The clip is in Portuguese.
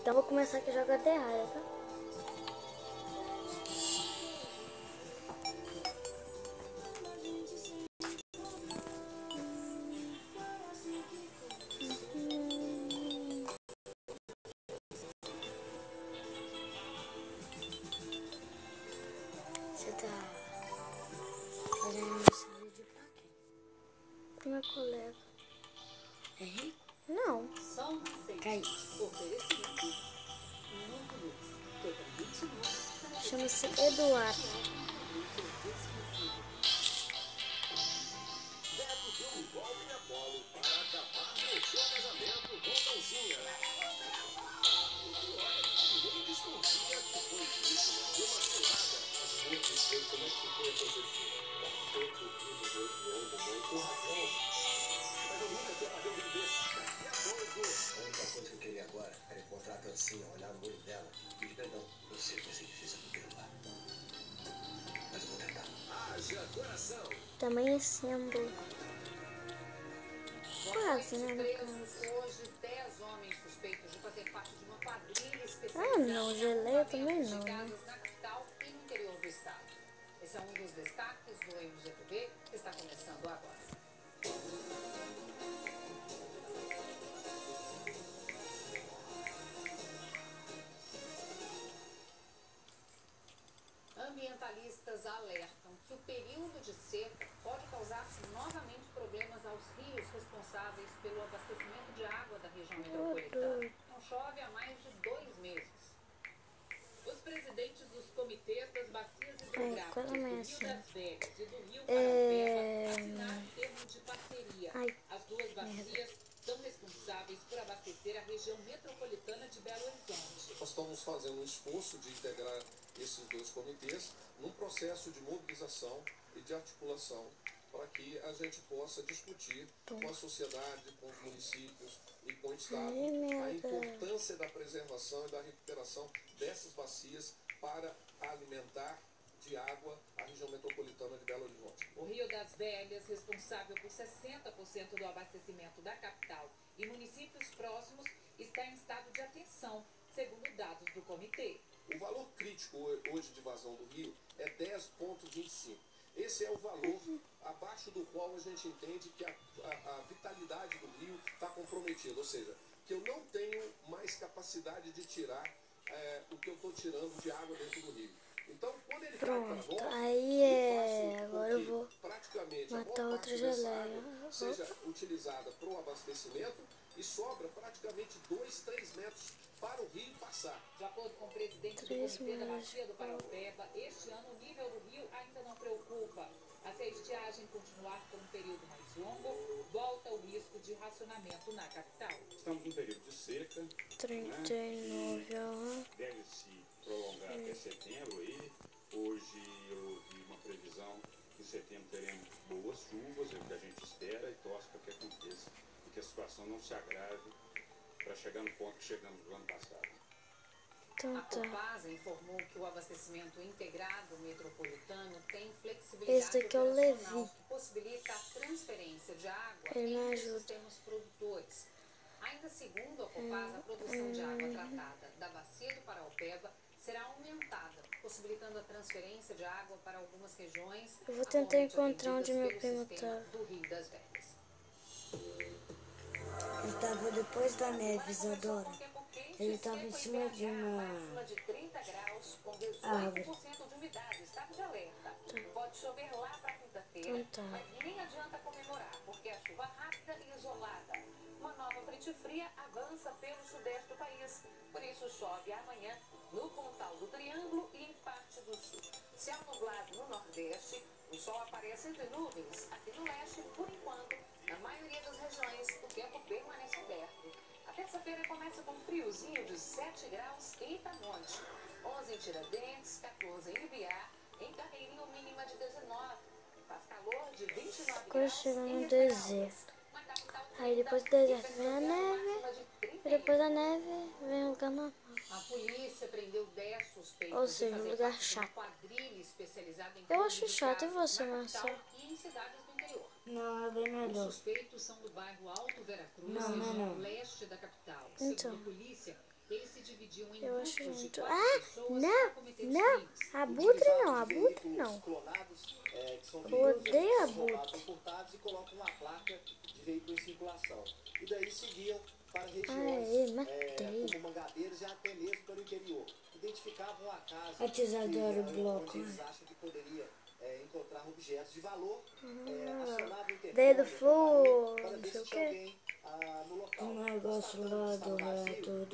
Então vou começar aqui a jogar Terraria, tá? Você tá fazendo esse vídeo pra quem? Pro meu colega. É rico? Não. Cai. Chama-se Eduardo. A única coisa que eu queria agora era encontrar a Tancinha, olhar no olho dela e pedir perdão. Eu sei que vai ser difícil pro perdoar, mas eu vou tentar. Haja coração! Também é símbolo. Quase, né, no caso. Hoje, 10 homens suspeitos de fazer parte de uma quadrilha Ah, não, geleia também não, né? na capital e no interior do estado. Esse é um dos destaques do MGTV, que está começando agora. Ambientalistas alertam que o período de seca pode causar novamente problemas aos rios responsáveis pelo abastecimento de água da região metropolitana. Não chove há mais de 2 meses. Os presidentes dos comitês das bacias hidrográficas do Rio das Velhas e do Rio Paraupeba assinaram termos de parceria. As duas bacias são responsáveis por abastecer a região metropolitana de Belo Horizonte. Nós estamos fazendo um esforço de integrar esses dois comitês num processo de mobilização e de articulação para que a gente possa discutir com a sociedade, com os municípios e com o Estado a importância da preservação e da recuperação dessas bacias para alimentar de água a região metropolitana de Belo Horizonte. O Rio das Velhas, responsável por 60% do abastecimento da capital e municípios próximos, está em estado de atenção, segundo dados do comitê. O valor crítico hoje de vazão do rio é 10,25. Esse é o valor abaixo do qual a gente entende que a vitalidade do rio está comprometida, ou seja, que eu não tenho mais capacidade de tirar o que eu estou tirando de água dentro do rio. Então, quando ele Pronto, aí agora eu vou matar outra geleia. Seja utilizada para o abastecimento e sobra praticamente 2, 3 metros para o rio passar. De acordo com o presidente do Comitê da Bacia do Paraupeba, este ano o nível do rio ainda não preocupa. Se a estiagem continuar por um período mais longo, volta o risco de racionamento na capital. Estamos em período de seca. 39, Deve se prolongar até setembro aí. Hoje eu vi uma previsão que em setembro teremos boas chuvas, é o que a gente espera e torce para que aconteça e que a situação não se agrave para chegar no ponto que chegamos no ano passado. A Copasa informou que o abastecimento integrado metropolitano tem flexibilidade operacional que possibilita a transferência de água entre os sistemas produtores. Ainda segundo a Copasa, a produção de água tratada da bacia do Paraupeba será aumentada, possibilitando a transferência de água para algumas regiões. Eu vou tentar encontrar onde meu primo tá. Do Rio das Velhas. Ele tava depois da neve, Isadora. Ele tava em cima de uma árvore. De umidade, estado de alerta. Pode chover lá para quinta-feira, mas nem adianta comemorar, porque a chuva rápida e isolada. Uma nova frente fria avança pelo sudeste do país. Por isso chove amanhã no Pontal do Triângulo e em parte do sul. Céu nublado no nordeste, o sol aparece entre nuvens. Aqui no leste, por enquanto, na maioria das regiões, o tempo permanece aberto. A terça-feira começa com um friozinho de 7 graus em Itamonte, 11 em Tiradentes, 14 em Ibiá, em Carreirinho mínima de 19. Faz calor de 29 Agora chegando no deserto. Aí depois do deserto vem a neve, e depois da neve vem o lugar normal. A polícia prendeu 10 suspeitos. Ou seja, um lugar chato. quadrilha especializada em Eu acho chato, e você, Marcelo? e em cidades do interior. Não, é bem melhor. Os suspeitos são do bairro Alto Veracruz, Não. leste da capital. Então. Segundo a polícia, eles se dividiam em Eu achei grupos de muito... 4 Ah, pessoas para cometer os crimes. abutre não. Eu odeio abutre. Furtados e colocam uma placa de veículo em circulação. E daí seguiam para Ai, matei. como Mangadeiros e até mesmo para o interior. Identificavam a casa A tesoura do bloco. onde eles acham que poderia encontrar objetos de valor, acionavam o interfone Dedo full, para não ver sei se o tinha quê. alguém no local. Um negócio lá do